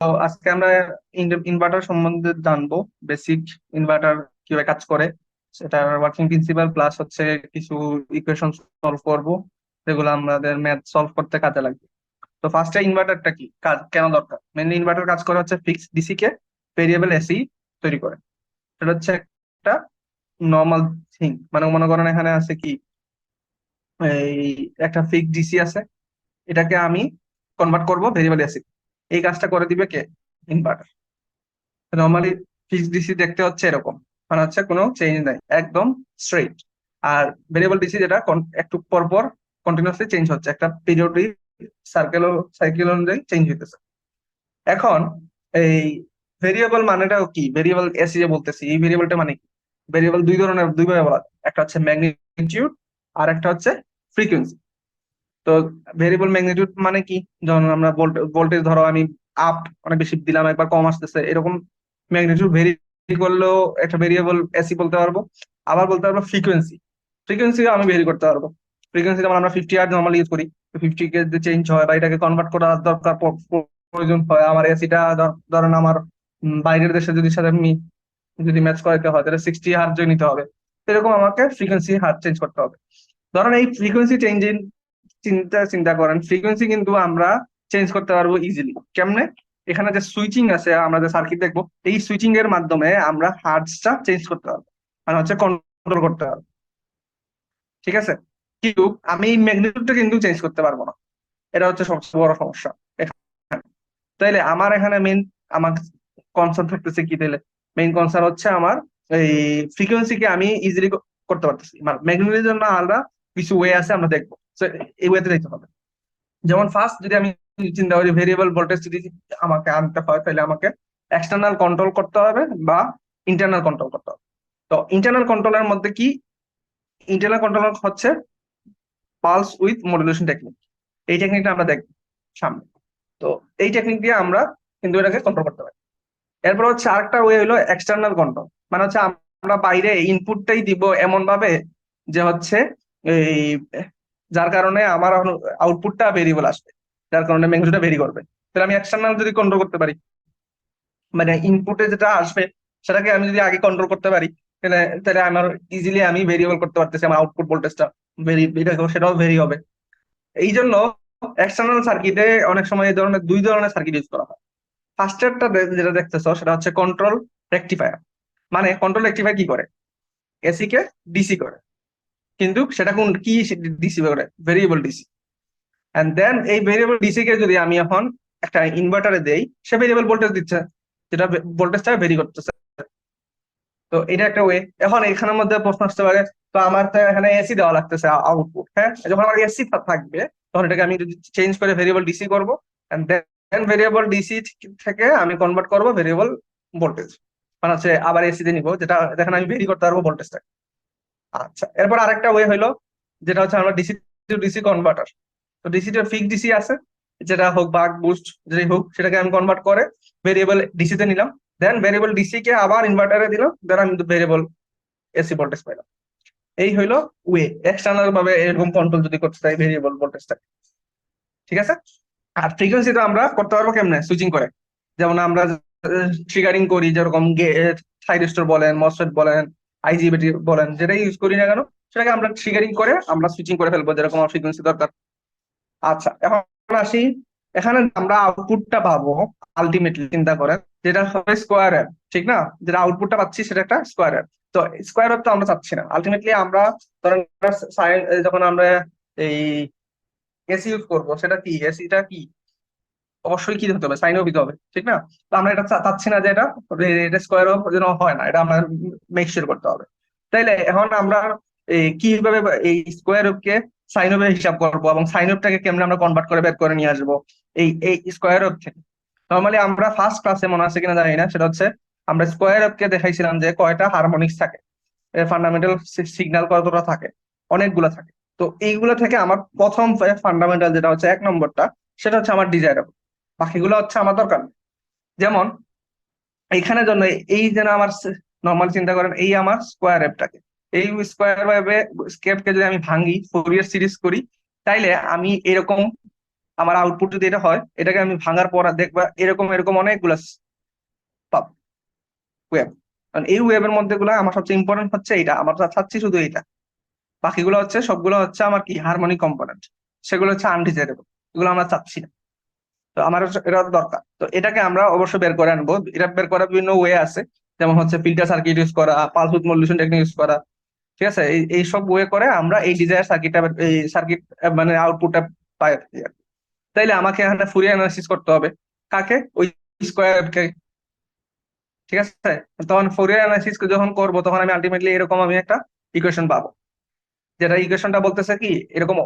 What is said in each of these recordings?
আজকে আমরা ইনভার্টার সম্বন্ধে জানবো। বেসিক ইনভার্টার কিভাবে কাজ করে, সেটার ওয়ার্কিং প্রিন্সিপাল প্লাস হচ্ছে কিছু ইকুয়েশন সলভ করব, যেগুলো আমাদের ম্যাথ সলভ করতে কাজে লাগবে। তো ফার্স্টে ইনভার্টারটা কি কাজ কেন দরকার? মেনলি ইনভার্টার কাজ করে হচ্ছে ফিক্সড ডিসি কে ভেরিয়েবল এসি তৈরি করে। সেটা হচ্ছে একটা নর্মাল থিং, মানে মনে করেন এখানে আছে কি, এই একটা ফিক্সড ডিসি আছে, এটাকে আমি কনভার্ট করব ভেরিয়েবল এসি। এই কাজটা করে দিবে কে? ইনভার্টার। নর্মালি ফিক্সড ডিসি দেখতে হচ্ছে এরকম, মানে হচ্ছে কোনো চেঞ্জ নাই, একদম স্ট্রেইট। আর ভেরিয়েবল ডিসি যেটা একটু পর পর কন্টিনিউসলি চেঞ্জ হচ্ছে, একটা পিরিয়ডিক সাইকেল অনুযায়ী চেঞ্জ হইতেছে। এখন এই ভেরিয়েবল মানেটাও কি, ভেরিয়েবল এসি যে বলতেছি, এই ভেরিয়েবলটা মানে কি? ভেরিয়েবল দুই ধরনের, দুই ভাবে বলা যায়। একটা হচ্ছে ম্যাগনিটিউড, আর একটা হচ্ছে ফ্রিকোয়েন্সি। তো ভেরিয়েবল ম্যাগনিটিউড মানে কি? যখন আমরা ভোল্টেজ ধরো আমি আপ অনেক বেশি দিলাম, একবার কম আসতেছে, এরকম ম্যাগনিটিউড ভেরি করলেও একটা ভেরিয়েবল এসি বলতে পারবো। আবার বলতে পারবো ফ্রিকোয়েন্সি, ফ্রিকোয়েন্সি আমি ভেরি করতে পারবো। ফ্রিকোয়েন্সি যেমন আমরা 50 হার্টজ নর্মালি ইউজ করি, 50 কে যদি চেঞ্জ হয় বা এটাকে কনভার্ট করার দরকার প্রয়োজন হয়, আমার এসিটা ধরেন আমার বাইরের দেশে যদি সাথে আমি যদি ম্যাচ করাতে হয়, তাহলে 60 হার্টজ নিতে হবে। এরকম আমাকে ফ্রিকোয়েন্সি হার্ট চেঞ্জ করতে হবে। ধরেন এই ফ্রিকোয়েন্সি চেঞ্জিং চিন্তা চিন্তা করেন, ফ্রিকোয়েন্সি কিন্তু আমরা চেঞ্জ করতে পারবো ইজিলি। কেমনে? এখানে যে সুইচিং আছে, আমরা যে সার্কিট দেখবো, এই সুইচিং এর মাধ্যমে আমরা হার্টসটা চেঞ্জ করতে পারবো, মানে হচ্ছে কন্ট্রোল করতে পারবো। ঠিক আছে? কিন্তু আমি এই ম্যাগনিটিউডটা কিন্তু চেঞ্জ করতে পারবো না। এটা হচ্ছে সবচেয়ে বড় সমস্যা এখানে। তাইলে আমার এখানে মেইন, আমার কনসার্ন থাকতেছে কি তাইলে? মেইন কনসার্ন হচ্ছে আমার এই ফ্রিকোয়েন্সিকে আমি ইজিলি করতে পারতেছি, মানে ম্যাগনিটিউডের জন্য আলাদা কিছু ওয়ে আছে, আমরা দেখবো। So, এই ওয়েতে দেখতে হবে। যেমন ফার্স্ট যদি আমি চিন্তা করি, ভেরিয়েবল ভোল্টেজ যদি আমাকে আনতে হয়, তাহলে আমাকে এক্সটার্নাল কন্ট্রোল করতে হবে বা ইন্টারনাল কন্ট্রোল করতে হবে। তো ইন্টারনাল কন্ট্রোলের মধ্যে কি? ইন্টারনাল কন্ট্রোল হচ্ছে পালস উইথ মডুলেশন টেকনিক। এই টেকনিকটা আমরা দেখব সামনে। তো এই টেকনিক দিয়ে আমরা কিন্তু এটাকে কন্ট্রোল করতে পারি। এরপর হচ্ছে আরেকটা ওয়ে হলো এক্সটার্নাল কন্ট্রোল, মানে হচ্ছে আমরা বাইরে ইনপুটটাই দিব এমন ভাবে যে হচ্ছে এই, যার কারণে আমার আউটপুটটা ভেরিয়েবল আসবে, যার কারণে ম্যাগনিটিউডটা ভেরি করবে। তাহলে আমি এক্সটার্নাল যদি কন্ট্রোল করতে পারি, মানে ইনপুটে যেটা আসবে সেটাকে আমি যদি আগে কন্ট্রোল করতে পারি, তাহলে তাহলে আমার ইজিলি আমি ভেরিয়েবল করতে পারতেছি আমার আউটপুট ভোল্টেজটা ভেরি, সেটাও ভেরি হবে। এই জন্য এক্সটার্নাল সার্কিটে অনেক সময় এই ধরনের দুই ধরনের সার্কিট ইউজ করা হয়। ফার্স্টেরটা যেটা দেখতেছো সেটা হচ্ছে কন্ট্রোল রেকটিফায়ার। মানে কন্ট্রোল রেকটিফায়ার কি করে? এসি কে ডিসি করে, কিন্তু সেটা কোন কি ডিসি করে? Variable DC. এন্ড দেন এই ভেরিয়েবল ডিসি কে যদি আমি এখন একটা ইনভার্টারে দেই, সে ভেরিয়েবল ভোল্টেজ দিচ্ছে, যেটা ভোল্টেজটা ভেরি করতেছে। তো এটা একটা ওয়ে। এখন এখানের মধ্যে প্রশ্ন আসতে পারে, তো আমার তো এখানে এসি দেওয়া লাগতেছে আউটপুট, হ্যাঁ, যখন আমার এসি থাকবে তখন এটাকে আমি যদি চেঞ্জ করে ভেরিয়েবল ডিসি করবো, এন্ড দেন ভেরিয়েবল ডিসি থেকে আমি কনভার্ট করবো ভেরিয়েবল ভোল্টেজ, মানে হচ্ছে আবার এসি তে নিবো, যেটা দেখেন আমি ভেরি করতে পারবো ভোল্টেজটা। আচ্ছা, এরপর আরেকটা ওয়ে হলো, যেটা হচ্ছে আমরা ডিসি টু ডিসি কনভার্টার। তো ডিসি টু ফিক্সড ডিসি আছে, যেটা হোক বাক বুস্ট যেটাই হোক, সেটাকে আমি কনভার্ট করে ভেরিয়েবল ডিসি তে নিলাম। দেন ভেরিয়েবল ডিসি কে আবার ইনভার্টারে দিলাম, দেন আমি ভেরিয়েবল এসি ভোল্টেজ পাইলাম। এই হইলো ওয়ে এক্সটার্নাল ভাবে এরকম কন্ট্রোল যদি করতে চাই ভেরিয়েবল ভোল্টেজটা। ঠিক আছে? আর ফ্রিকোয়েন্সিটা আমরা করতে পারবো কেমনে? সুইচিং করে। যেমন আমরা ট্রিগারিং করি, যেরকম থাইরিস্টর বলেন, মসফেট বলেন, আইজিবিটি বলেন, যেটাই ইউজ করি না কেন, সেটাকে আমরা ট্রিগারিং করে আমরা সুইচিং করে ফেলবো, যেরকম আমার ফ্রিকোয়েন্সি দরকার। আচ্ছা, এখন আসি, এখানে আমরা আউটপুটটা পাবো আলটিমেটলি চিন্তা করেন, যেটা হবে স্কোয়ার এর। ঠিক না? যেটা আউটপুটটা পাচ্ছি সেটা একটা স্কোয়ার এর। তো স্কোয়ার এর তো আমরা চাচ্ছি না আলটিমেটলি। আমরা ধরেন যখন আমরা এই এসি ইউজ করবো, সেটা কি, এসিটা কি অবশ্যই কি হতে হবে, সাইন অফ দিতে হবে। ঠিক না? তো আমরা এটা চাচ্ছি না যে এটা স্কোয়ার অফ যেন হয় না, এটা আমরা মেক শিওর করতে হবে। তাইলে এখন আমরা কিভাবে এই স্কোয়ার অফ কে সাইন অফ হিসাব করবো, এবং সাইন অফটাকে কেমনে আমরা কনভার্ট করে বের করে নিয়ে আসবো এই এই স্কোয়ার অফ থেকে? নর্মালি আমরা ফার্স্ট ক্লাসে মনে আছে কিনা জানি না, সেটা হচ্ছে আমরা স্কোয়ার অফ কে দেখাইছিলাম যে কয়টা হারমোনিক্স থাকে, এর ফান্ডামেন্টাল সিগন্যাল কতটা থাকে, অনেকগুলো থাকে। তো এইগুলো থেকে আমার প্রথম ফান্ডামেন্টাল যেটা হচ্ছে 1 নম্বরটা, সেটা হচ্ছে আমার ডিজায়ারেবল, বাকিগুলো হচ্ছে আমার দরকার নেই। যেমন এইখানে জন্য এই যেন আমার নর্মাল চিন্তা করেন, এই আমার স্কোয়ার ওয়েভটাকে, এই স্কোয়ার ওয়েভে স্কেপকে যদি আমি ভাঙি, ফোরিয়ার সিরিজ করি, তাইলে আমি এরকম আমার আউটপুট যদি এটা হয়, এটাকে আমি ভাঙার পর দেখবা এরকম এরকম অনেকগুলো পাবো ওয়েব। কারণ এই ওয়েবের মধ্যে গুলো আমার সবচেয়ে ইম্পর্টেন্ট হচ্ছে এইটা, আমরা চাচ্ছি শুধু এইটা। বাকিগুলো হচ্ছে সবগুলো হচ্ছে আমার কি হারমোনিক কম্পোনেন্ট, সেগুলো হচ্ছে আনডিজাইরেবল, এগুলো আমরা চাচ্ছি না। তো আমার এটা দরকার, তো এটাকে আমরা অবশ্যই বের করে আনবো। এটা বের করার বিভিন্ন ওয়ে আছে, যেমন হচ্ছে ফিল্টার সার্কিট ইউজ করা, pulse weed modulation technique use করা। ঠিক আছে, এই সব ওয়ে করে আমরা এই ডিজায়ার সার্কিটটা, এই সার্কিট মানে আউটপুটটা পাই আর কি। তাইলে আমাকে এখানে ফুরিয়ার অ্যানালাইসিস করতে হবে কাকে, ওই স্কোয়ারকে। ঠিক আছে, তখন ফুরিয়ার অ্যানালাইসিস যখন করবো তখন আমি আলটিমেটলি এরকম আমি একটা ইকুয়েশন পাবো, যেটা ইকুয়েশনটা বলতেছে কি এরকম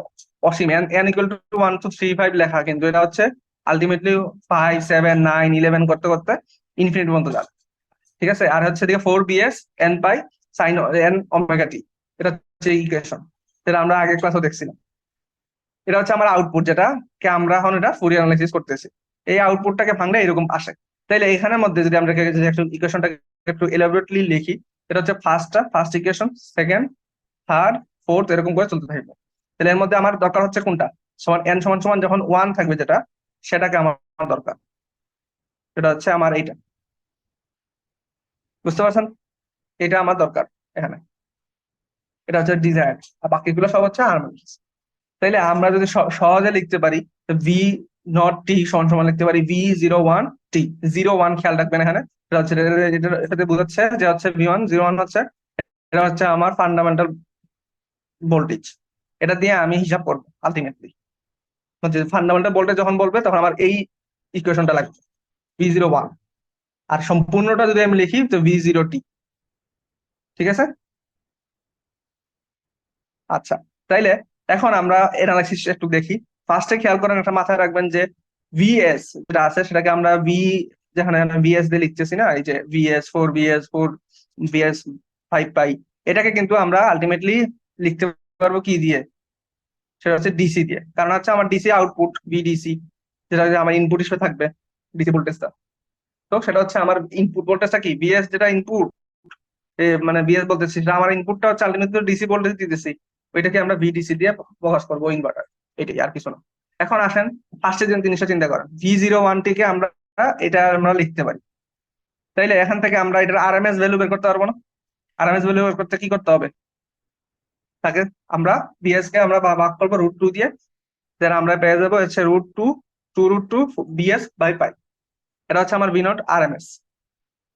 অসীম, n ইকুয়াল টু 1 2 3 5 লেখা, কিন্তু এটা হচ্ছে আলটিমেটলি 5 7 9 11 করতে করতে ইনফিনিটি পর্যন্ত যাবে। ঠিক আছে, আর হচ্ছে দিকে 4bs n pi sign n omega t, এটা হচ্ছে ইকুয়েশন, যেটা আমরা আগের ক্লাসও দেখছিলাম। এটা হচ্ছে আমার আউটপুট, যেটা কে আমরা এখন এটা ফুরিয়ার অ্যানালাইসিস করতেছি। এই আউটপুটটাকে ভাঙলে এরকম আসে। তাইলে এখানের মধ্যে যদি আমরা ইকুয়েশনটাকে একটু এলাবোরেটলি লিখি, এটা হচ্ছে first equation, second, third, fourth, এরকম করে চলতে থাকবে। তাহলে এর মধ্যে আমার দরকার হচ্ছে কোনটা, সমান n সমান সমান যখন 1 থাকবে যেটা, সেটাকে আমার দরকার। এটা হচ্ছে আমার এইটা, বুঝতে পারছেন? এটা আমার দরকার এখানে, এটা হচ্ছে ডিজায়ার, আর বাকিগুলো সব হচ্ছে হারমোনিক্স। তাইলে আমরা যদি সহজে লিখতে পারি, ভি নট টি সমান সমান লিখতে পারি V01 T। 01 খেয়াল রাখবেন এখানে, এটা হচ্ছে এটাতে বোঝাচ্ছে যে হচ্ছে V1 01 হচ্ছে, এটা হচ্ছে আমার ফান্ডামেন্টাল ভোল্টেজ। এটা দিয়ে আমি হিসাব করবো আলটিমেটলি, ফান্ডামেন্টাল ভোল্টেজ যখন বলবে তখন আমার এই ইকুয়েশনটা লাগবে V01। আর সম্পূর্ণটা যদি আমি লিখি তো V0T। ঠিক আছে, আচ্ছা। তাইলে এখন আমরা অ্যানালাইসিস একটু দেখি। ফার্স্টে খেয়াল করেন, একটা মাথায় রাখবেন যে ভিএস যেটা আছে সেটাকে আমরা যেখানে ভিএস দিয়ে লিখতেছি না, এই যে VS4 VS4 VS5 পাই, এটাকে কিন্তু আমরা আলটিমেটলি লিখতে পারবো কি দিয়ে, সেটা হচ্ছে ডিসি দিয়ে। কারণ হচ্ছে আমার ডিসি আউটপুট VDC, যেটা আমার ইনপুট হিসেবে থাকবে ডিসি ভোল্টেজটা। তো সেটা হচ্ছে আমার ইনপুট ভোল্টেজটা কি, বিএস যেটা ইনপুট, মানে বিএস বলতেছি, সেটা আমার ইনপুটটা হচ্ছে আলটিমেটলি ডিসি ভোল্টেজ দিতেছি, ওইটাকে আমরা VDC দিয়ে প্রকাশ করবো ইনভার্টার, এটাই আর কিছু না। এখন আসেন ফার্স্টে যে জিনিসটা চিন্তা করেন, V01T-কে আমরা এটা আমরা লিখতে পারি। তাইলে এখান থেকে আমরা এটার আরএমএস ভ্যালু বের করতে পারবো না? আরএমএস ভ্যালু বের করতে কি করতে হবে, তাকে আমরা বিএস কে আমরা ভাগ করবো √2 দিয়ে, যেটা আমরা পেয়ে যাবো হচ্ছে √2 BS/π। এটা হচ্ছে আমার V0 আরএমএস,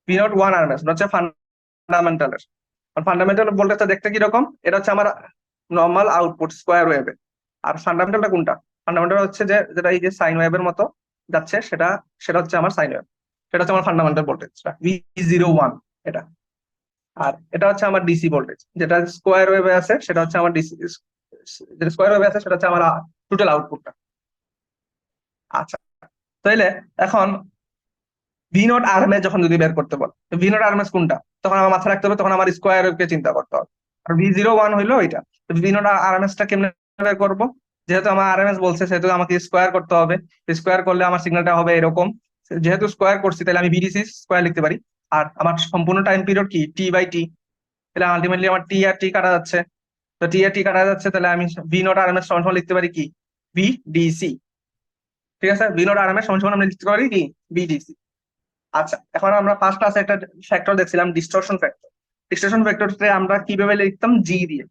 V01 আরএমএস হচ্ছে ফান্ডামেন্টালের। ফান্ডামেন্টাল ভোল্টেজটা দেখতে কিরকম, এটা হচ্ছে আমার নর্মাল আউটপুট স্কোয়ার ওয়েভে। আর ফান্ডামেন্টালটা কোনটা, ফান্ডামেন্টাল হচ্ছে যে যেটা এই যে সাইন ওয়েভের মতো যাচ্ছে, সেটা সেটা হচ্ছে আমার সাইন ওয়েভ, সেটা হচ্ছে আমার ফান্ডামেন্টাল ভোল্টেজটা V01 এটা। আর এটা হচ্ছে আমার ডিসি ভোল্টেজ, যেটা স্কোয়ার ওয়েভে আছে, সেটা হচ্ছে আমার ডিসি, যেটা স্কোয়ার ওয়েভে আছে সেটা হচ্ছে আমার টোটাল আউটপুটটা। আচ্ছা, তাইলে এখন V0 আরএমএস যখন যদি বের করতে বল, V0 আরএমএস কোনটা, তখন আমার মাথায় রাখতে হবে তখন আমার স্কোয়ার ওয়েভকে চিন্তা করতে হবে। আর V01 হইলো এটা, V0 আরএমএস টা কেমনে বের করবো, যেহেতু আমার আরএমএস বলছে সেহেতু আমাকে স্কোয়ার করতে হবে। স্কোয়ার করলে আমার সিগন্যালটা হবে এরকম, যেহেতু স্কোয়ার করছি তাহলে আমি VDC স্কোয়ার লিখতে পারি। আর আমার সম্পূর্ণ টাইম পিরিয়ড কি T/T, তাহলে আলটিমেটলি আমার টি আর টি কাটা যাচ্ছে। তো টি আর টি কাটা যাচ্ছে, তাহলে আমি V0 আরএমএস সমান সমান লিখতে পারি কি VDC। ঠিক আছে, V0 আরএমএস সমান সমান আমরা লিখতে পারি কি VDC। আচ্ছা, এখন আমরা ফার্স্ট ক্লাসে একটা ফ্যাক্টর দেখছিলাম, ডিস্টরশন ফ্যাক্টর। ডিস্টরশন ফ্যাক্টরটা আমরা কিভাবে লিখতাম, জি দিয়ে,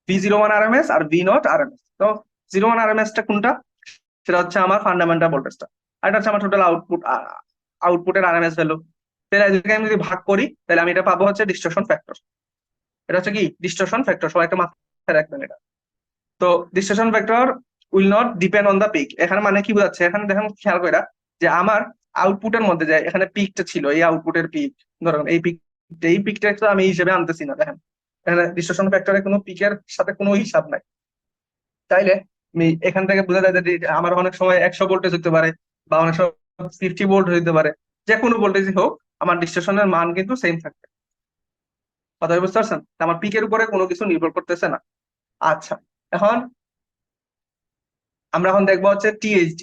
V01 আরএমএস আর V0 আরএমএস। তো 01 আরএমএস টা কোনটা, সেটা হচ্ছে আমার ফান্ডামেন্টাল ভোল্টেজটা, আর এটা হচ্ছে আমার টোটাল আউটপুটের আরএমএস ভ্যালু। তাহলে এদেরকে আমি যদি ভাগ করি তাহলে আমি এটা পাবো হচ্ছে ডিস্টরশন ফ্যাক্টর। এটা হচ্ছে কি ডিস্টরশন ফ্যাক্টর, সবাই একটা মাথায় রাখবেন এটা। তো distortion factor will not depend on the peak. এখানে মানে কি বোঝাচ্ছে, এখানে দেখেন খেয়াল করে যে আমার আউটপুটের মধ্যে যায়, এখানে পিকটা ছিল, এই আউটপুটের পিক, ধরুন এই পিকটা তো আমি হিসেবে আনতেছি না, দেখেন এখানে ডিস্টরশন ফ্যাক্টরে কোনো পিকের সাথে কোনো হিসাব নাই। তাইলে আমি এখান থেকে বোঝা যায় যে আমার অনেক সময় 100 ভোল্টেজ হতে পারে, বা অনেক সময় 50 ভোল্ট হতে পারে, যে কোনো ভোল্টেজই হোক আমার ডিস্টরশনের মান কিন্তু সেম থাকবে। কথা বুঝতে পারছেন, আমার পিকের উপরে কোনো কিছু নির্ভর করতেছে না। আচ্ছা, এখন আমরা এখন দেখবো হচ্ছে THD,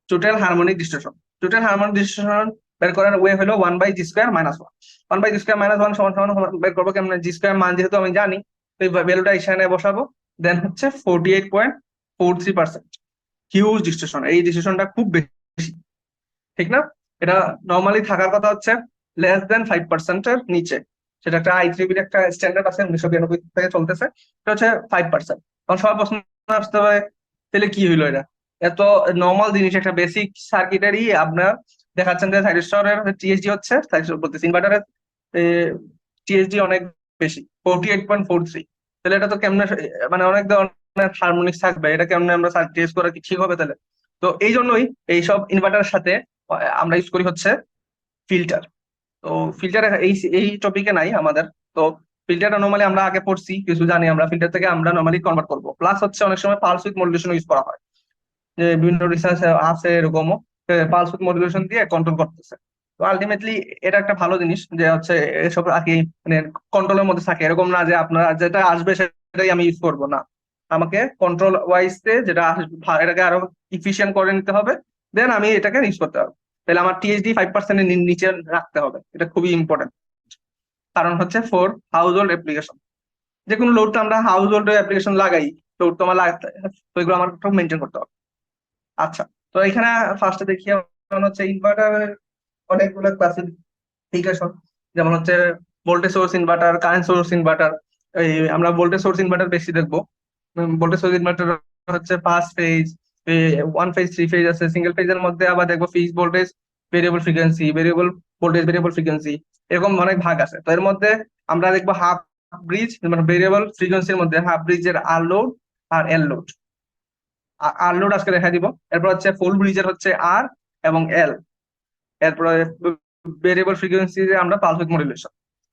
total harmonic distortion. Total harmonic distortion বের করার ওয়ে হলো 1/G²-1। 1/G²-1 সমান সমান বের করবো কেমন, G² মান যেহেতু আমি জানি, তো এই ভ্যালুটা এখানে বসাবো, দেন হচ্ছে 48.43%। হিউজ ডিস্টরশন, এই ডিস্টরশনটা খুব বেশি, ঠিক না? এটা নর্মালি থাকার কথা হচ্ছে less than 5% নিচে। সেটা একটা আইট্রিবির একটা স্ট্যান্ডার্ড আছে 1992 থেকে চলতেছে, এটা হচ্ছে 5%। তখন সবার প্রশ্ন আসতে পারে, তাহলে কি হইলো এটা? এত নর্মাল জিনিস, একটা বেসিক সার্কিটারি আপনার দেখাচ্ছেন যে থাইরিস্টরের টিএসডি হচ্ছে, থাইরিস্টর বলতেছি ইনভার্টারের টিএসডি অনেক বেশি, 48.43। তাহলে এটা তো কেমনে, মানে অনেক ধরনের হারমোনিক্স থাকবে, এটা কেমনে আমরা টেস্ট করা কি ঠিক হবে তাহলে? তো এই জন্যই এইসব ইনভার্টারের সাথে আমরা ইউজ করি হচ্ছে ফিল্টার। তো ফিল্টার এই এই টপিকে নাই আমাদের। তো ফিল্টারটা নর্মালি আমরা আগে পড়ছি, কিছু জানি আমরা, ফিল্টার থেকে আমরা নর্মালি কনভার্ট করবো। প্লাস হচ্ছে অনেক সময় পালস উইথ মডুলেশন ইউজ করা হয়, যে বিভিন্ন রিসার্চ আছে এরকমও, পালস উইথ মডুলেশন দিয়ে কন্ট্রোল করতেছে। তো আলটিমেটলি এটা একটা ভালো জিনিস যে হচ্ছে এসব আর কি, মানে কন্ট্রোলের মধ্যে থাকে, এরকম না যে আপনারা যেটা আসবে সেটাই আমি ইউজ করবো না। আমাকে কন্ট্রোল ওয়াইজ যেটা আসবে এটাকে আরো ইফিশিয়েন্ট করে নিতে হবে, দেন আমি এটাকে ইউজ করতে হবে। তাহলে আমার টিএইচডি 5%-এর নিচে রাখতে হবে, এটা খুবই ইম্পর্টেন্ট। কারণ হচ্ছে ফর হাউস হোল্ড অ্যাপ্লিকেশন, যে কোনো লোড তো আমরা হাউস হোল্ড অ্যাপ্লিকেশন লাগাই, লোড তো আমার লাগতে, তো এগুলো আমার মেনটেন করতে হবে। আচ্ছা, তো এখানে ফার্স্টে দেখি যেমন হচ্ছে ইনভার্টারের অনেকগুলো ক্লাসিফিকেশন, যেমন হচ্ছে voltage source inverter, current source inverter. এই আমরা ভোল্টেজ সোর্স ইনভার্টার বেশি দেখবো। ভোল্টেজ সোর্স ইনভার্টার হচ্ছে 5 ফেজ, 1 ফেজ, 3 ফেজ আছে। সিঙ্গেল ফেজের মধ্যে আবার দেখবো phase voltage, variable frequency, variable voltage, variable frequency, এরকম অনেক ভাগ আছে। তো এর মধ্যে আমরা দেখবো হাফ ব্রিজ, মানে ভেরিয়েবল ফ্রিকোয়েন্সির মধ্যে হাফ ব্রিজের আর লোড আর এল লোড। আর লোড আজকে দেখা দিব। এরপর হচ্ছে ফুল ব্রিজের হচ্ছে আর এবং এল। এরপরে ভেরিয়েবল ফ্রিকোয়েন্সি আমরা পালস উইথ মডুলেশন।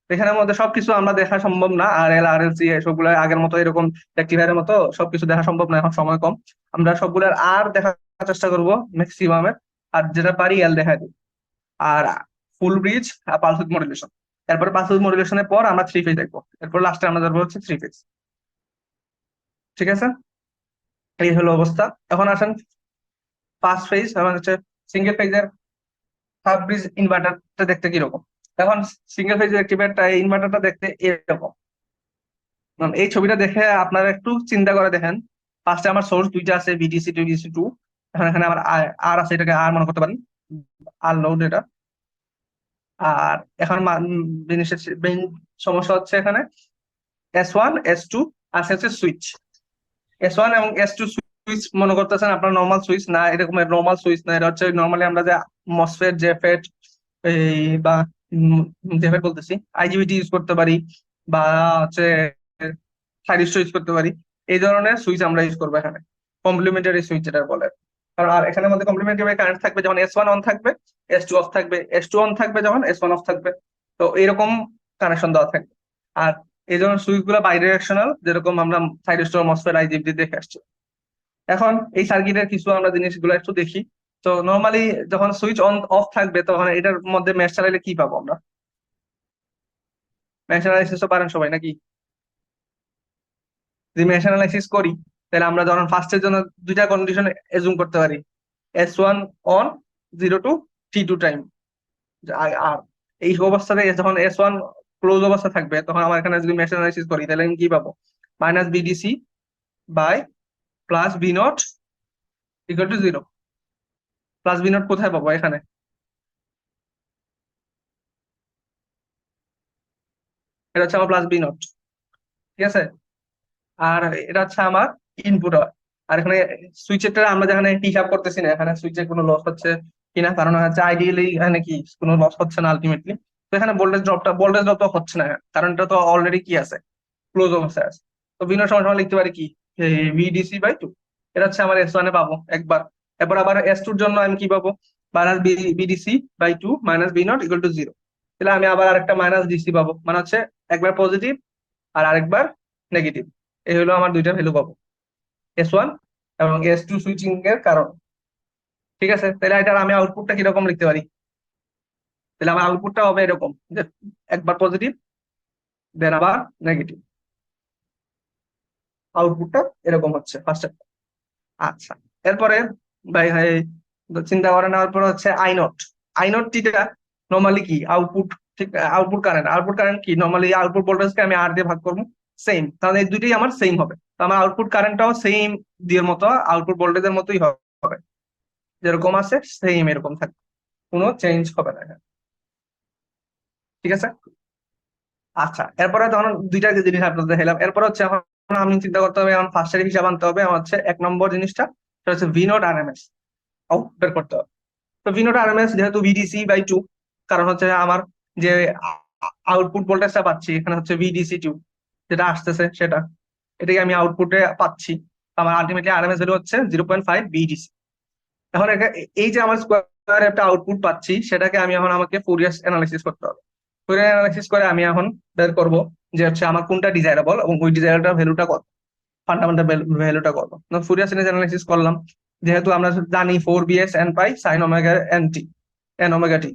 এখানের মধ্যে সবকিছু আমরা দেখা সম্ভব না, আর এল আর এল সি সবগুলো আগের মতো এরকম রেক্টিফায়ারের মতো সবকিছু দেখা সম্ভব না, এখন সময় কম। আমরা সবগুলোর আর দেখার চেষ্টা করব ম্যাক্সিমামের, আর যেটা পারি এল দেখা দিই। আর ফুল ব্রিজ আর পালস উইথ মডুলেশন, এরপরে পালস উইথ মডুলেশনের পর আমরা 3 ফেজ দেখবো, এরপর লাস্টে আমরা ধরবো হচ্ছে 3 ফেজ। ঠিক আছে, এই হলো অবস্থা। এখন আসেন 5 ফেজ এবং হচ্ছে সিঙ্গেল ফেজের হাফ ব্রিজ ইনভার্টারটা দেখতে কিরকম। এখন সিঙ্গেল ফেজ রেক্টিফায়ারটা, ইনভার্টারটা দেখতে এরকম। এই ছবিটা দেখে আপনারা একটু চিন্তা করে দেখেন। ফার্স্টে আমার সোর্স দুইটা আছে, বিটিসি টু বিটিসি টু। এখন এখানে আমার আর আছে, এটাকে আর মনে করতে পারেন, আর লোড এটা। আর এখন জিনিসের মেইন সমস্যা হচ্ছে এখানে S1 S2 আছে হচ্ছে সুইচ। S1 এবং S2 সুইচ মনে করতেছেন আপনার নর্মাল সুইচ না, এরকম নর্মাল সুইচ না, এটা হচ্ছে নর্মালি আমরা যে মসফেট, জেফেট, এই বা জেফেট বলতেছি, আইজিবিটি ইউজ করতে পারি, বা হচ্ছে থাইরিস্টর ইউজ করতে পারি। এই ধরনের সুইচ আমরা ইউজ করবো এখানে, কমপ্লিমেন্টারি সুইচ যেটা বলে। কারণ আর এখানের মধ্যে কমপ্লিমেন্টারি কারেন্ট থাকবে, যখন S1 অন থাকবে S2 অফ থাকবে, S2 অন থাকবে যখন S1 অফ থাকবে। তো এরকম কানেকশন দেওয়া থাকবে। আর এই ধরনের সুইচ গুলো বাইডিরেকশনাল, যেরকম আমরা থাইরিস্টর, মসফেট, আইজিবিটি দেখে আসছি। এখন এই সার্কিটের কিছু আমরা জিনিসগুলো একটু দেখি। তো নর্মালি যখন সুইচ অন অফ থাকবে তখন এটার মধ্যে মেশ চালাইলে কি পাবো আমরা? মেশ অ্যানালাইসিস তো পারেন সবাই নাকি? যদি মেশ অ্যানালাইসিস করি, তাহলে আমরা ধরুন ফার্স্টের জন্য দুইটা কন্ডিশন এজুম করতে পারি, S1 on, 0 to T2 time. আর এই অবস্থাতে যখন S1 ক্লোজ অবস্থা থাকবে, তখন আমার এখানে যদি মেশ অ্যানালাইসিস করি তাহলে আমি কি পাবো? Minus BDC by plus B naught equal to 0। Plus B naught কোথায় পাবো? এখানে। এটা হচ্ছে আমার প্লাস বি নট, ঠিক আছে? আর এটা হচ্ছে আমার ইনপুট। আর এখানে সুইচেরটা আমরা যেখানে হিসাব করতেছি না, এখানে সুইচের কোনো লস হচ্ছে কিনা, কারণ হচ্ছে আইডিয়ালি এখানে কি কোনো লস হচ্ছে না আলটিমেটলি। তো এখানে ভোল্টেজ ড্রপ তো হচ্ছে না, কারণ এটা তো অলরেডি কি আছে, ক্লোজ অবস্থায় আছে। তো বিনোর সময় সময় লিখতে পারি কি, VDC/2। এটা হচ্ছে আমার S1 এ পাবো একবার। এরপর আবার S2 এর জন্য আমি কি পাবো? Minus BDC/2 minus B naught equal to 0। তাহলে আমি আবার আরেকটা মাইনাস ডিসি পাবো, মানে হচ্ছে একবার পজিটিভ আর আরেকবার নেগেটিভ। এই হলো আমার দুইটা ভ্যালু পাবো, S1 এবং S2 সুইচিং এর কারণ। ঠিক আছে, তাহলে এটার আমি আউটপুটটা কিরকম লিখতে পারি? তাহলে আমার আউটপুটটা হবে এরকম, যে একবার পজিটিভ দেন আবার নেগেটিভ, আউটপুটটা এরকম হচ্ছে ফার্স্ট। আচ্ছা, এরপরে ভাই ভাই চিন্তা করে নেওয়ার পর হচ্ছে আই নট টিটা নর্মালি কি আউটপুট, ঠিক? আউটপুট কারেন্ট কি নর্মালি, আউটপুট ভোল্টেজকে আমি আর দিয়ে ভাগ করবো, সেম, তাহলে এই দুইটাই আমার সেম হবে। তো আমার আউটপুট কারেন্টটাও সেম দিয়ে মতো আউটপুট ভোল্টেজের মতোই হবে। যেরকম আছে সেম এরকম থাকবে, কোনো চেঞ্জ হবে না এখানে। ঠিক আছে। আচ্ছা, এরপরে তখন দুইটা জিনিস আপনাদের দেখালাম, এরপর হচ্ছে এখন আমি চিন্তা করতে হবে, এখন ফার্স্টের হিসাব আনতে হবে। আমার হচ্ছে এক নম্বর জিনিসটা, সেটা হচ্ছে V naught R M S বের করতে হবে। তো V naught R M S যেহেতু ভিডিসি বাই টু, কারণ হচ্ছে আমার যে আউটপুট ভোল্টেজটা পাচ্ছি এখানে হচ্ছে ভিডিসি টু, যেটা আসতেছে সেটা, এটাকে আমি আউটপুটে পাচ্ছি। আমার ultimately R M S value হচ্ছে 0.5 ভিডিসি। এখন এই যে আমার স্কোয়ার একটা আউটপুট পাচ্ছি, সেটাকে আমি এখন আমাকে ফুরিয়ার অ্যানালাইসিস করতে হবে। ফুরিয়ার অ্যানালাইসিস করে আমি এখন বের করব যে হচ্ছে আমার কোনটা ডিজায়ারেবল এবং ওই ডিজায়ারেবল ভ্যালুটা কত, ফান্ডামেন্টাল ভ্যালুটা কত। ফুরিয়ার সিরিজ অ্যানালাইসিস করলাম, যেহেতু আমরা জানি 4bs n pi sine omega n t, n omega t.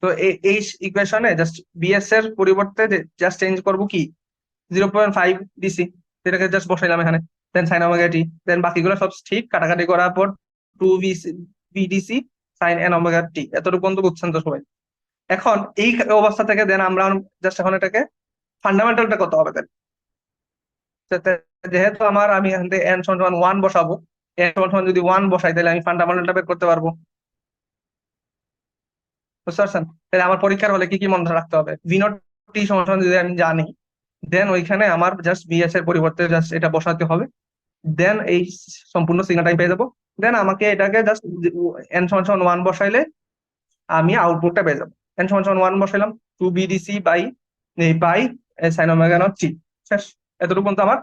তো এই ইকুয়েশনে জাস্ট বিএস এর পরিবর্তে জাস্ট চেঞ্জ করব কি 0.5 ডিসি, সেটাকে জাস্ট বসাইলাম এখানে, দেন সাইন ওমেগা টি, দেন বাকিগুলো সব ঠিক কাটাকাটি করার পর 2 ভিডিসি সাইন এন ওমেগা টি। এতটুকু পর্যন্ত বুঝছেন তো সবাই? এখন এই অবস্থা থেকে দেন আমরা জাস্ট এখন এটাকে ফান্ডামেন্টালটা কত হবে দেন, যেহেতু আমি এখান থেকে এন সমান 1 বসাবো, এন সমান যদি 1 বসাই তাহলে আমি ফান্ডামেন্টালটা বের করতে পারবো। বুঝতে পারছেন? তাহলে আমার পরীক্ষার হলে কি কি মনে রাখতে হবে, ভি নট টি সমান যদি আমি জানি, দেন ওইখানে আমার জাস্ট বিএস এর পরিবর্তে জাস্ট এটা বসাতে হবে, দেন এই সম্পূর্ণ সিগন্যালটা আমি পেয়ে যাবো। দেন আমাকে এটাকে জাস্ট এন সমান সমান 1 বসাইলে আমি আউটপুটটা পেয়ে যাবো। এন সমান সমান 1 বসাইলাম, 2 VDC by pi sine omega naught t. শেষ। এতটুকু পর্যন্ত আমার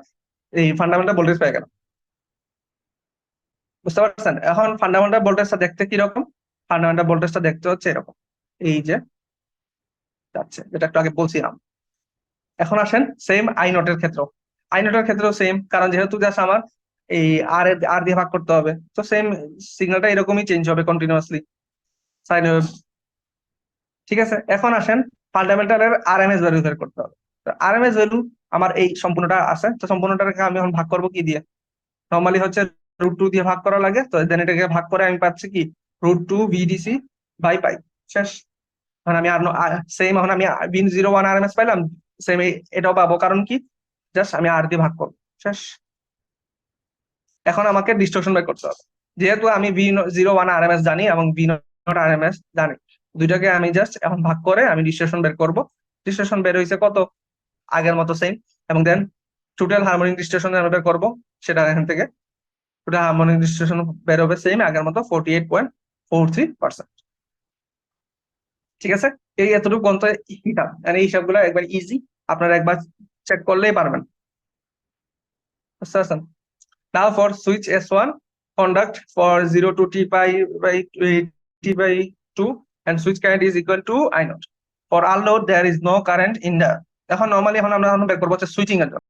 এই ফান্ডামেন্টাল ভোল্টেজ পেয়ে গেল। বুঝতে পারছেন? এখন ফান্ডামেন্টাল ভোল্টেজটা দেখতে কিরকম, ফান্ডামেন্টাল ভোল্টেজটা দেখতে হচ্ছে এরকম, এই যে যাচ্ছে, যেটা একটু আগে বলছিলাম। এখন আসেন সেম আই নোটের ক্ষেত্র, আই নোটের ক্ষেত্রেও সেম, কারণ যেহেতু জাস্ট আমার এই আর দিয়ে ভাগ করতে হবে, তো সেম সিগন্যালটা এরকমই চেঞ্জ হবে কন্টিনিউয়াসলি সাইন ওয়েভ। ঠিক আছে। এখন আসেন ফান্ডামেন্টালের আরএমএস ভ্যালু বের করতে হবে। আরএমএস ভ্যালু আমার এই সম্পূর্ণটা আছে, তো সম্পূর্ণটাকে আমি এখন ভাগ করবো কি দিয়ে, নর্মালি হচ্ছে √2 দিয়ে ভাগ করা লাগে। তো দেন এটাকে ভাগ করে আমি পাচ্ছি কি √2 ভিডিসি বাই পাই। শেষ। এখন আমি আর সেম, এখন আমি 0.1 আরএমএস পাইলাম, সেম এটাও পাবো, কারণ কি জাস্ট আমি আর দিয়ে ভাগ করবো। শেষ। এখন আমাকে ডিস্টরশন বের করতে হবে, যেহেতু আমি V01 আরএমএস জানি এবং V0 আরএমএস জানি, দুইটাকে আমি জাস্ট এখন ভাগ করে আমি ডিস্টরশন বের করব। ডিস্টরশন বের হয়েছে কত, আগের মতো সেম, এবং দেন টোটাল হারমোনিক ডিস্টরশন আমরা বের করবো, সেটা এখান থেকে টোটাল হারমোনিক ডিস্টরশন বের হবে সেম আগের মতো 48.43%। ঠিক আছে। এই এতটুকু পর্যন্ত হিসাব, মানে এই হিসাবগুলো একবার ইজি, আপনারা একবার চেক করলেই পারবেন। বুঝতে পারছেন? Now for switch S1, conduct for 0 to T by T by 2 and switch current is equal to I naught. For all load there is no current in the, এখন নরমালি এখন আমরা বের করবো হচ্ছে সুইচিং এর জন্য।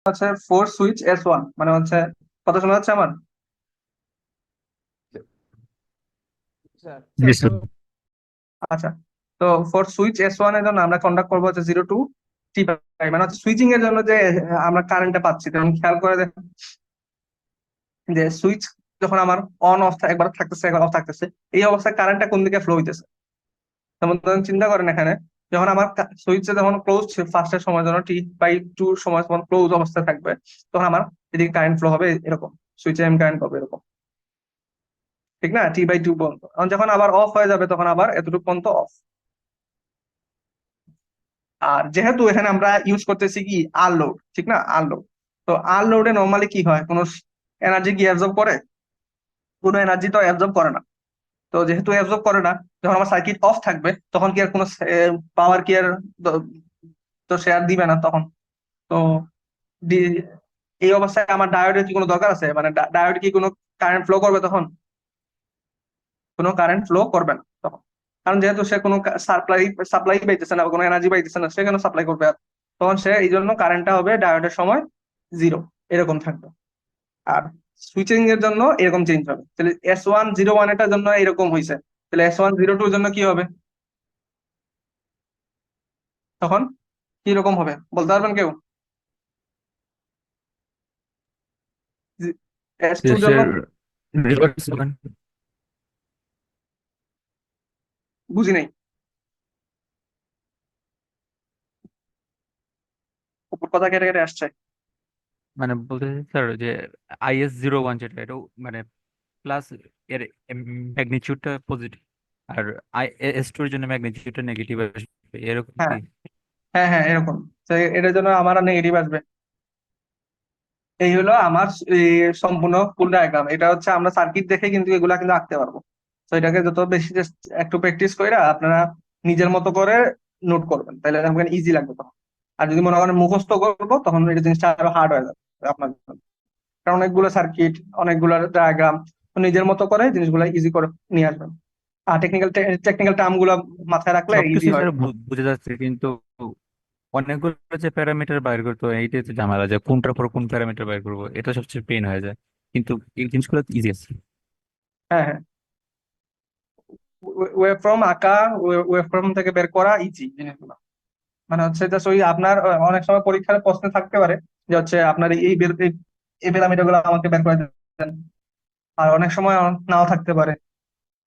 হচ্ছে ফোর সুইচ S1 মানে হচ্ছে, কত শোনা যাচ্ছে আমার? জি স্যার। আচ্ছা, তো ফোর সুইচ S1 এর জন্য আমরা কন্ডাক্ট করবো হচ্ছে 0 টু T বাই, মানে হচ্ছে সুইচিং এর জন্য যে আমরা কারেন্টটা পাচ্ছি, তেমন খেয়াল করে দেখেন যে সুইচ যখন আমার অন অফ একবার থাকতেছে একবার অফ থাকতেছে, এই অবস্থায় কারেন্টটা কোন দিকে ফ্লো হইতেছে। যেমন ধরেন চিন্তা করেন এখানে, যখন আমার সুইচে যখন ক্লোজ ফার্স্টের সময় জন্য T/2 সময় যখন ক্লোজ অবস্থায় থাকবে, তখন আমার এদিকে কারেন্ট ফ্লো হবে এরকম, সুইচে এম কারেন্ট পাবে এরকম, ঠিক না? T/2 পর্যন্ত। যখন আবার অফ হয়ে যাবে তখন আবার এতটুকু পর্যন্ত অফ। আর যেহেতু এখানে আমরা ইউজ করতেছি কি আর লোড, ঠিক না? আর লোড, তো আর লোডে নর্মালি কি হয়, কোনো এনার্জি কি অ্যাবজর্ব করে? কোনো এনার্জি তো অ্যাবজর্ব করে না। তো যেহেতু অ্যাবজর্ব করে না, যখন আমার সার্কিট অফ থাকবে তখন কি আর কোনো পাওয়ার কি আর তো শেয়ার দিবে না তখন। তো ডি- এই অবস্থায় আমার ডায়োডের কি কোনো দরকার আছে, মানে ডায়োড কি কোনো কারেন্ট ফ্লো করবে তখন? কোনো কারেন্ট ফ্লো করবে না তখন, কারণ যেহেতু সে কোনো সাপ্লাই সাপ্লাই পাইতেছে না বা কোনো এনার্জি পাইতেছে না, সে কেন সাপ্লাই করবে আর? তখন সে এই জন্য কারেন্টটা হবে ডায়োডের সময় 0 এরকম থাকবে। আর সুইচিং এর জন্য এরকম চেঞ্জ হবে। তাহলে S1 01 এটার জন্য এরকম হয়েছে, তাহলে S1 02 এর জন্য কি হবে? তখন কিরকম হবে বলতে পারবেন কেউ? S2 জন্য দেশের রিভার্স। বুঝি নাই, উপর কথা কেটে কেটে আসছে। মানে বলতে চাইছি স্যার যে IS-01 যেটা এটা মানে প্লাস এর ম্যাগনিটিউডটা পজিটিভ, আর S2 এর জন্য ম্যাগনিটিউডটা নেগেটিভ আসবে, এরকম হ্যাঁ কি? হ্যাঁ হ্যাঁ, এরকম। তো এটার জন্য আমার নেগেটিভ আসবে। এই হলো আমার এই সম্পূর্ণ ফুল ডায়াগ্রাম। এটা হচ্ছে আমরা সার্কিট দেখে কিন্তু এগুলা কিন্তু আঁকতে পারবো। তো এটাকে যত বেশি একটু প্র্যাকটিস করে আপনারা নিজের মতো করে নোট করবেন, তাহলে আপনাকে ইজি লাগবে তখন। আর যদি মনে করেন মুখস্থ করবো, তখন এই জিনিসটা আরো হার্ড হয়ে যাবে আপনার জন্য। কারণ অনেকগুলো সার্কিট, অনেকগুলো ডায়াগ্রাম, তো নিজের মতো করে জিনিসগুলো ইজি করে নিয়ে আসবেন। আর টেকনিক্যাল টেকনিক্যাল টার্ম গুলো মাথায় রাখলে ইজি সবকিছু হয়। স্যার বুঝে যাচ্ছে, কিন্তু অনেকগুলো যে প্যারামিটার বাইর করতে হয় এইটাই তো ঝামেলা, যে কোনটার পর কোন প্যারামিটার বাইর করবো, এটা সবচেয়ে পেইন হয়ে যায়। কিন্তু এই জিনিসগুলো ইজি আছে। হ্যাঁ হ্যাঁ, ওয়েব ফর্ম আঁকা, ওয়েব ফর্ম থেকে বের করা ইজি জিনিসগুলো। মানে হচ্ছে জাস্ট ওই আপনার অনেক সময় পরীক্ষার প্রশ্নে থাকতে পারে যে হচ্ছে আপনার এই প্যারামিটার গুলো আমাকে বের করে দেন। আর অনেক সময় নাও থাকতে পারে,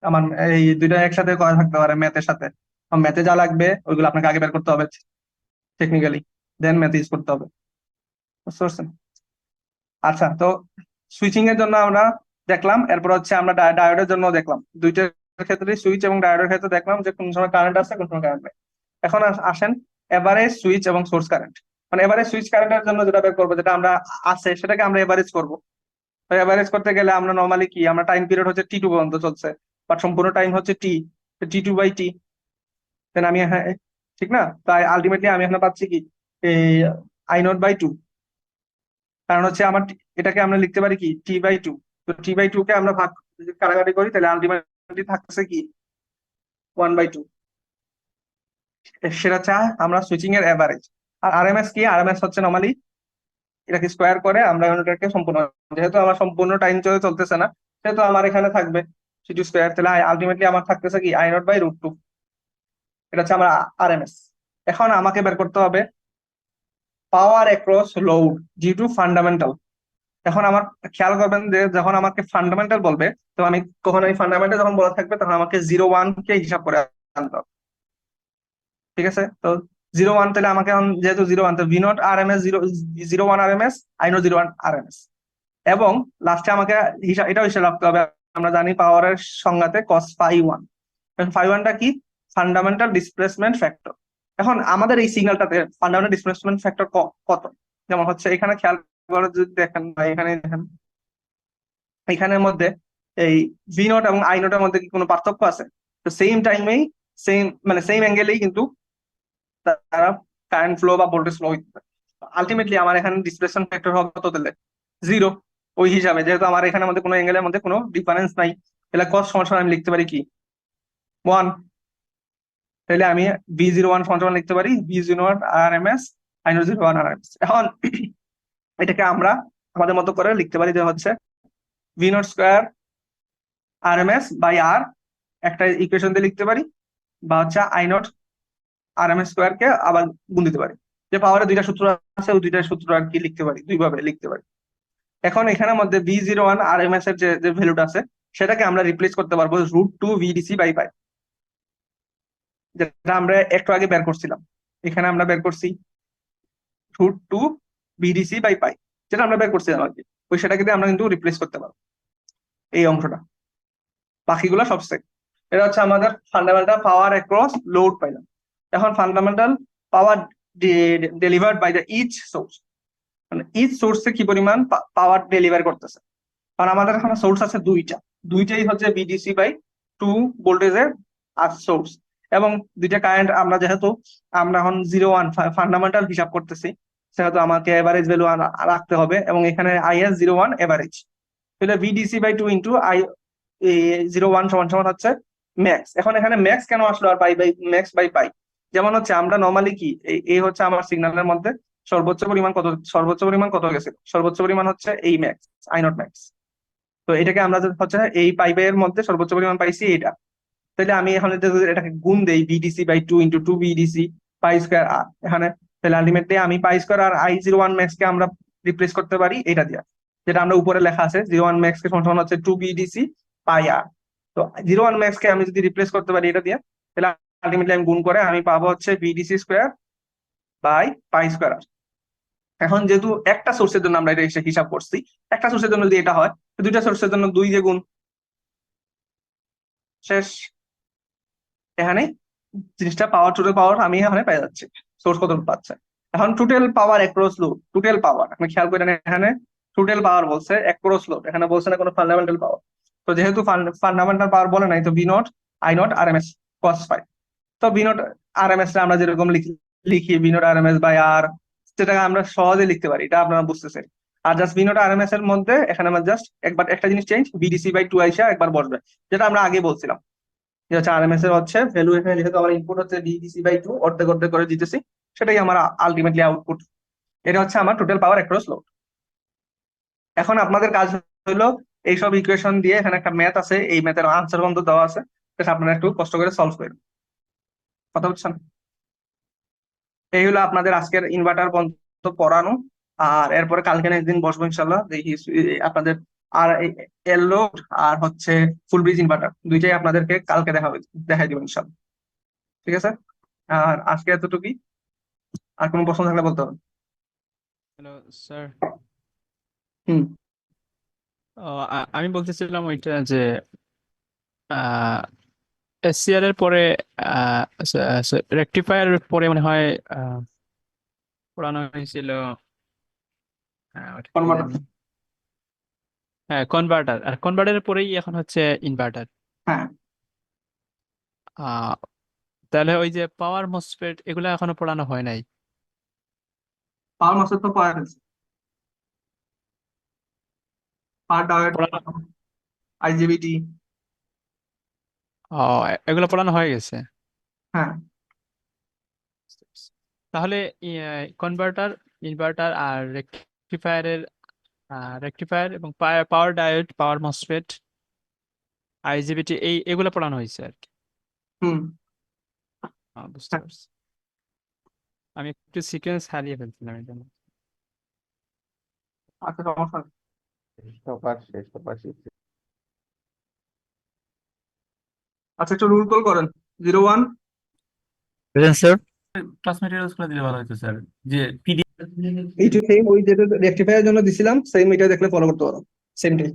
আমার এই দুইটা একসাথে করা থাকতে পারে ম্যাথের সাথে। ম্যাথে যা লাগবে ওইগুলো আপনাকে আগে বের করতে হবে টেকনিক্যালি, দেন ম্যাথ ইউজ করতে হবে। বুঝতে পারছেন? আচ্ছা, তো সুইচিং এর জন্য আমরা দেখলাম, এরপর হচ্ছে আমরা ডায়োডের জন্য দেখলাম। দুইটার ক্ষেত্রে সুইচ এবং ডায়োডের ক্ষেত্রে দেখলাম যে কোন সময় কারেন্ট আছে, কোন সময় কারেন্ট নেই। এখন আসেন এভারেজ সুইচ এবং সোর্স কারেন্ট। মানে এভারেজ সুইচ কারেন্টের জন্য যেটা বের করবো, যেটা আমরা আছে সেটাকে আমরা এভারেজ করবো। তো এভারেজ করতে গেলে আমরা নর্মালি কি, আমরা টাইম পিরিয়ড হচ্ছে T2 পর্যন্ত চলছে, বাট সম্পূর্ণ টাইম হচ্ছে T2/T। দেন আমি হ্যাঁ, ঠিক না? তাই আলটিমেটলি আমি এখানে পাচ্ছি কি, এই I0/2। কারণ হচ্ছে আমার এটাকে আমরা লিখতে পারি কি T/2। তো T/2 কে আমরা ভাগ যদি কাটাকাটি করি, তাহলে আলটিমেটলি থাকছে কি 1/2। সেটা হচ্ছে আমরা সুইচিং এর এভারেজ। আর আরএমএস কি, আরএমএস হচ্ছে নর্মালি এটাকে স্কোয়ার করে আমরা এটাকে সম্পূর্ণ, যেহেতু আমার সম্পূর্ণ টাইম চলতেছে না, সেহেতু আমার এখানে থাকবে সিটু স্কোয়ার। তাহলে আলটিমেটলি আমার থাকতেছে কি I0/√2। এটা হচ্ছে আমার আরএমএস। এখন আমাকে বের করতে হবে power across load due to fundamental. এখন আমার খেয়াল করবেন যে যখন আমাকে ফান্ডামেন্টাল বলবে, তো আমি কখন এই ফান্ডামেন্টাল যখন বলা থাকবে, তখন আমাকে 0-1 কে হিসাব করে আনতে হবে। ঠিক আছে? তো 0-1, তাহলে আমাকে এখন যেহেতু 0-1, তো V0 RMS 0-1 RMS, I0 0-1 RMS। এবং লাস্টে আমাকে হিসাব, এটাও হিসাব রাখতে হবে। আমরা জানি পাওয়ারের সংজ্ঞাতে cos phi 1। phi 1টা কি? Fundamental displacement factor. এখন আমাদের এই সিগন্যালটাতে ফান্ডামেন্টাল ডিসপ্লেসমেন্ট ফ্যাক্টর কত? যেমন হচ্ছে এখানে খেয়াল করে যদি দেখেন, বা এখানে দেখেন, এখানের মধ্যে এই V0 এবং I0 এর মধ্যে কি কোনো পার্থক্য আছে? তো সেম টাইমেই, সেম মানে সেম অ্যাঙ্গেলেই কিন্তু তারা কারেন্ট ফ্লো বা ভোল্টেজ ফ্লো হইতে পারে। আলটিমেটলি আমার এখানে ডিসপ্লেসমেন্ট ফ্যাক্টর হবে কত দিলে? 0। ওই হিসাবে যেহেতু আমার এখানের মধ্যে কোনো অ্যাঙ্গেলের মধ্যে কোনো ডিফারেন্স নাই, তাহলে কস সমান আমি লিখতে পারি কি 1। তাহলে আমি V01 সমান লিখতে পারি V01 RMS I0 0-1 RMS। এখন এটাকে আমরা আমাদের মতো করে লিখতে পারি যে হচ্ছে V0 স্কোয়ার RMS/R, একটা ইকুয়েশন দিয়ে লিখতে পারি। বা হচ্ছে I0 RMS স্কোয়ার কে আবার গুণ দিতে পারি। যে পাওয়ারের দুইটা সূত্র আছে, ওই দুইটা সূত্র আর কি লিখতে পারি, দুইভাবে লিখতে পারি। এখন এখানের মধ্যে V01 RMS এর যে যে ভ্যালুটা আছে, সেটাকে আমরা রিপ্লেস করতে পারবো √2 VDC/পাই, যেটা আমরা একটু আগে বের করছিলাম। এখানে আমরা বের করছি √2 VDC/পাই, যেটা আমরা বের করছিলাম আর কি। ওই সেটাকে দিয়ে আমরা কিন্তু রিপ্লেস করতে পারবো এই অংশটা। বাকিগুলো সব সেম। এটা হচ্ছে আমাদের ফান্ডামেন্টাল পাওয়ার অ্যাক্রস লোড পাইলাম। এখন fundamental power delivered by the each source, মানে ইচ সোর্সে কি পরিমাণ পাওয়ার ডেলিভার করতেছে। কারণ আমাদের এখানে সোর্স আছে দুইটা, দুইটাই হচ্ছে VDC/2 ভোল্টেজের আর সোর্স। এবং দুইটা কারেন্ট আমরা যেহেতু আমরা এখন 0-1 ফান্ডামেন্টাল হিসাব করতেছি, সেহেতু আমাকে এভারেজ ভ্যালু রাখতে হবে। এবং এখানে IS 0-1 এভারেজ, তাহলে VDC/2 ইন্টু I 0-1 সমান সমান হচ্ছে ম্যাক্স। এখন এখানে ম্যাক্স কেন আসলো আর ম্যাক্স/পাই? যেমন হচ্ছে আমরা নর্মালি কি, এই হচ্ছে আমার সিগন্যালের মধ্যে সর্বোচ্চ পরিমাণ কত গেছে, সর্বোচ্চ পরিমাণ হচ্ছে এই ম্যাক্স, I0 max। তো এটাকে আমরা হচ্ছে এই পাইপের মধ্যে সর্বোচ্চ পরিমাণ পাইছি এটা। তাহলে আমি এখন যদি এটাকে গুণ দেই VDC/2 into 2 VDC, pi square R, এখানে তাহলে আলটিমেটলি আমি পাই স্কোয়ার আর I01 max কে আমরা রিপ্লেস করতে পারি এটা দিয়া, যেটা আমরা উপরে লেখা আছে 01 max কে সমান হচ্ছে 2BDC পাই আর। তো 01 max কে আমি যদি রিপ্লেস করতে পারি এটা দিয়া, তাহলে আলটিমেটলি আমি গুণ করে আমি পাবো হচ্ছে BDC square by pi square. এখন যেহেতু একটা সোর্সের জন্য আমরা এটা হিসাব করছি, একটা সোর্সের জন্য যদি এটা হয়, তো দুইটা সোর্সের জন্য 2 দিয়ে গুণ, শেষ। এখানে জিনিসটা পাওয়ার, টোটাল পাওয়ার আমি এখানে পেয়ে যাচ্ছি, সোর্স কত পাচ্ছে। এখন total power across load, total power আপনি খেয়াল করেন, এখানে টোটাল পাওয়ার বলছে অ্যাক্রস লোড, এখানে বলছে না কোনো ফান্ডামেন্টাল পাওয়ার। তো যেহেতু ফান্ডামেন্টাল পাওয়ার বলে নাই, তো V0 I0 RMS cos phi। তো V0 RMS টা আমরা যেরকম লিখি V0 RMS বাই আর, সেটাকে আমরা সহজে লিখতে পারি, এটা আপনারা বুঝতেছেন। আর জাস্ট V0 RMS এর মধ্যে এখানে আমরা জাস্ট একবার একটা জিনিস চেঞ্জ, BDC/2 আইসা একবার বসবে, যেটা আমরা আগে বলছিলাম যে হচ্ছে আরএমএস এর হচ্ছে ভ্যালু, এখানে যেহেতু আমার ইনপুট হচ্ছে BDC/2 অর্ধেক অর্ধেক করে দিতেছি, সেটাই আমার আলটিমেটলি আউটপুট। এটা হচ্ছে আমার টোটাল পাওয়ার অ্যাক্রস লোড। এখন আপনাদের কাজ হলো এইসব ইকুয়েশন দিয়ে, এখানে একটা ম্যাথ আছে, এই ম্যাথের আনসার বন্ধ দেওয়া আছে, সেটা আপনারা একটু কষ্ট করে সলভ করেন। কথা বুঝছেন? এই হলো আপনাদের আজকের ইনভার্টার পর্যন্ত পড়ানো। আর এরপরে কালকে একদিন বসবো ইনশাল্লাহ, দেখি আপনাদের আর এল লোড আর হচ্ছে ফুল ব্রিজ ইনভার্টার দুইটাই আপনাদেরকে কালকে দেখাই দিব ইনশাল্লাহ। ঠিক আছে, আর আজকে এতটুকুই। আর কোনো প্রশ্ন থাকলে বলতে হবে। Hello sir. হুম। আমি বলতেছিলাম ওইটা যে এসসিআর এর পরে রেকটিফায়ার পরে মনে হয় আহ, পড়ানো হয়েছিল ওটা কি কনভার্টার। জানি? হ্যাঁ, কনভার্টার, আর কনভার্টারের পরেই এখন হচ্ছে ইনভার্টার। হ্যাঁ, আহ তাহলে ওই যে পাওয়ার মসফেট এগুলো এখনো পড়ানো হয় নাই। পাওয়ার মাসের তো পাওয়া গেছে, পাওয়ার ডায়োড, পড়ানো IGBT। ও, এগুলো পড়ানো হয়ে গেছে। হ্যাঁ, তাহলে কনভার্টার, ইনভার্টার আর রেকটিফায়ার এবং পাওয়ার ডায়োড, পাওয়ার মসফেট, আইজিবিটি এগুলো পড়ানো হয়েছে আর কি। হুম। বুঝতে হ্যাঁ, পারছি। আমি একটু সিকোয়েন্স হারিয়ে ফেলছিলাম এই জন্য। আচ্ছা সমস্যা নেই। আচ্ছা একটু রুল কল করেন। 01 স্যার ক্লাস মেটেরিয়ালস গুলো দিলে ভালো হতো স্যার, যে পিডি এইটু সেম, ওই যেটা রেকটিফায়ার জন্য দিছিলাম সেম, এটা দেখলে ফলো করতে পারো, সেমটাই।